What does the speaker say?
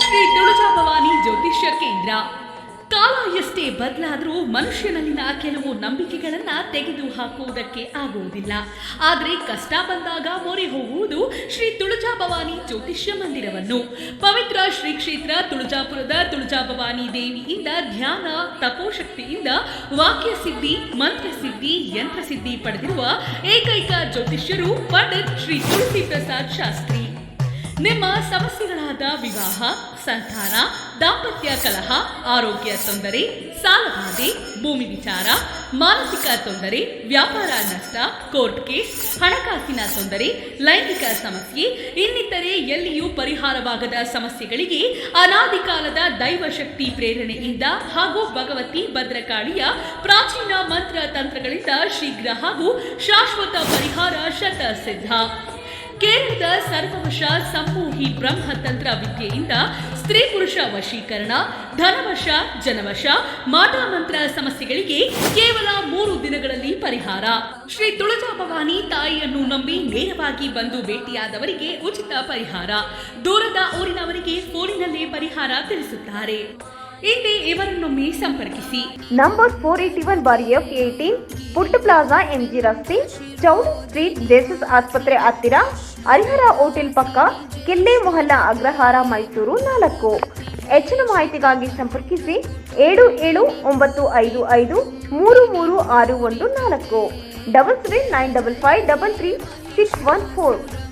ಶ್ರೀ ತುಳಜಾ ಭವಾನಿ ಜ್ಯೋತಿಷ್ಯ ಕೇಂದ್ರ. ಕಾಲ ಎಷ್ಟೇ ಬದಲಾದರೂ ಮನುಷ್ಯನಲ್ಲಿನ ಕೆಲವು ನಂಬಿಕೆಗಳನ್ನ ತೆಗೆದು ಹಾಕುವುದಕ್ಕೆ ಆಗುವುದಿಲ್ಲ. ಆದರೆ ಕಷ್ಟ ಬಂದಾಗ ಮೊರೆ ಹೋಗುವುದು ಶ್ರೀ ತುಳಜಾ ಭವಾನಿ ಜ್ಯೋತಿಷ್ಯ ಮಂದಿರವನ್ನು. ಪವಿತ್ರ ಶ್ರೀ ಕ್ಷೇತ್ರ ತುಳಜಾಪುರದ ತುಳಜಾ ಭವಾನಿ ದೇವಿಯಿಂದ ಧ್ಯಾನ ತಪೋಶಕ್ತಿಯಿಂದ ವಾಕ್ಯ ಸಿದ್ಧಿ, ಮಂತ್ರಸಿದ್ಧಿ, ಯಂತ್ರಸಿದ್ಧಿ ಪಡೆದಿರುವ ಏಕೈಕ ಜ್ಯೋತಿಷ್ಯರು ಪಂಡಿತ್ ಶ್ರೀ ತುಳಸಿ ಪ್ರಸಾದ್ ಶಾಸ್ತ್ರಿ. ನಿಮ್ಮ ಸಮಸ್ಯೆಗಳಾದ ವಿವಾಹ, ಸಂತಾನ, ದಾಂಪತ್ಯ ಕಲಹ, ಆರೋಗ್ಯ ತೊಂದರೆ, ಸಾಲಬಾಧೆ, ಭೂಮಿ ವಿಚಾರ, ಮಾನಸಿಕ ತೊಂದರೆ, ವ್ಯಾಪಾರ ನಷ್ಟ, ಕೋರ್ಟ್ ಕೇಸ್, ಹಣಕಾಸಿನ ತೊಂದರೆ, ಲೈಂಗಿಕ ಸಮಸ್ಯೆ, ಇನ್ನಿತರೆ ಎಲ್ಲಿಯೂ ಪರಿಹಾರವಾಗದ ಸಮಸ್ಯೆಗಳಿಗೆ ಅನಾದಿ ಕಾಲದ ದೈವಶಕ್ತಿ ಪ್ರೇರಣೆಯಿಂದ ಹಾಗೂ ಭಗವತಿ ಭದ್ರಕಾಳಿಯ ಪ್ರಾಚೀನ ಮಂತ್ರ ತಂತ್ರಗಳಿಂದ ಶೀಘ್ರ ಹಾಗೂ ಶಾಶ್ವತ ಪರಿಹಾರ ಶತಸಿದ್ಧ. ಕೇರಳದ ಸರ್ವವಶ ಸಂಮೋಹಿ ಬ್ರಹ್ಮತಂತ್ರ ವಿದ್ಯೆಯಿಂದ ಸ್ತ್ರೀ ಪುರುಷ ವಶೀಕರಣ, ಧನವಶ, ಜನವಶ, ಮಾಟಮಂತ್ರ ಸಮಸ್ಯೆಗಳಿಗೆ ಕೇವಲ 3 ದಿನಗಳಲ್ಲಿ ಪರಿಹಾರ. ಶ್ರೀ ತುಳಜಾ ಭವಾನಿ ತಾಯಿಯನ್ನು ನಂಬಿ ನೇರವಾಗಿ ಬಂದು ಭೇಟಿಯಾದವರಿಗೆ ಉಚಿತ ಪರಿಹಾರ. ದೂರದ ಊರಿನವರಿಗೆ ಫೋನಿನಲ್ಲೇ ಪರಿಹಾರ ತಿಳಿಸುತ್ತಾರೆ. ಹಿಂದೆ ಇವರನ್ನೊಮ್ಮೆ ಸಂಪರ್ಕಿಸಿ. ನಂಬರ್ 481/F18 ಪುಟ್ಟ ಪ್ಲಾಜಾ, MG ರಸ್ತೆ, ಚೌಡ್ ಸ್ಟ್ರೀಟ್, ಜೇಸಸ್ ಆಸ್ಪತ್ರೆ ಹತ್ತಿರ, ಹರಿಹರ ಹೋಟೆಲ್ ಪಕ್ಕ, ಕಿಲ್ಲೆ ಮೊಹಲ್ಲಾ, ಅಗ್ರಹಾರ, ಮೈಸೂರು 4. ಹೆಚ್ಚಿನ ಮಾಹಿತಿಗಾಗಿ ಸಂಪರ್ಕಿಸಿ 7795533614 7795533614.